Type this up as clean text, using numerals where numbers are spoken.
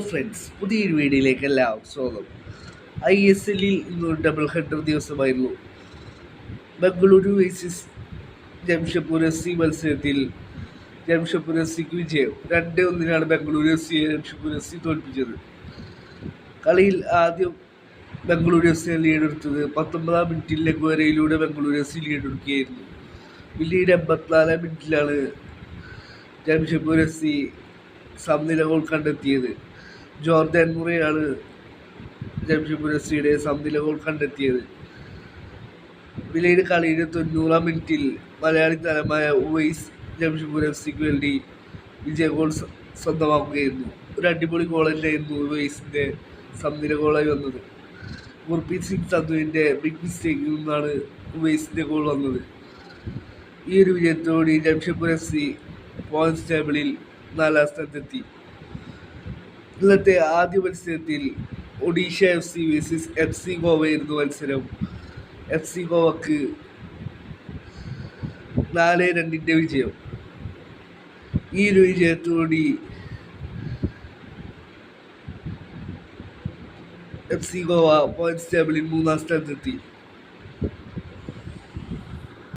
Friends, പുതിയൊരു വീഡിയോയിലേക്ക് എല്ലാവർക്കും സ്വാഗതം. ISL ഇന്ന് ഡബിൾ ഹെഡർ ദിവസമായിരുന്നു. ബംഗളൂരു വേഴ്സസ് ജംഷഡ്പൂർ FC മത്സരത്തിൽ ജംഷഡ്പൂർ FCക്ക് വിജയം. 2-1 ബംഗളൂരു FCയെ ജംഷഡ്പൂർ FC തോൽപ്പിച്ചത്. കളിയിൽ ആദ്യം ബംഗളൂരു FC ലീഡെടുത്തത് 19-ാം മിനിറ്റിൽ ലഘുവരയിലൂടെ ബംഗളൂരു FC ലീഡെടുക്കുകയായിരുന്നു. പിന്നീട് 84-ാം മിനിറ്റിലാണ് ജംഷഡ്പൂർ FC സമനില ഗോൾ കണ്ടെത്തിയത്. ജോർദാൻ മുറയാണ് ജംഷഡ്പൂർ FCയുടെ സമനില ഗോൾ കണ്ടെത്തിയത്. പിന്നീട് കളിയുടെ 90-ാം മിനിറ്റിൽ മലയാളി താരമായ ഉവൈസ് ജംഷഡ്പൂർ FCക്ക് വേണ്ടി വിജയ ഗോൾ സ്വന്തമാക്കുകയായിരുന്നു. ഒരു അടിപൊളി ഗോൾ തന്നെയായിരുന്നു ഉവൈസിൻ്റെ സമനില ഗോളായി വന്നത്. ഗുർപ്രീത് സിംഗ് സന്ധുവിൻ്റെ ബിഗ് മിസ്റ്റേക്കിൽ നിന്നാണ് ഉവൈസിൻ്റെ ഗോൾ വന്നത്. ഈ ഒരു വിജയത്തോടെ ജംഷഡ്പൂർ FC പോയിന്റ്സ് ടേബിളിൽ 4-ാം സ്ഥാനത്തെത്തി. ഇന്നത്തെ ആദ്യ മത്സരത്തിൽ ഒഡീഷ FC വേഴ്സസ് FC ഗോവയായിരുന്നു മത്സരം. FC ഗോവക്ക് 4-2 വിജയം. ഈ ഒരു വിജയത്തോടെ FC ഗോവ പോയിന്റ്സ് ടേബിളിൽ 3-ാം സ്ഥാനത്തെത്തി.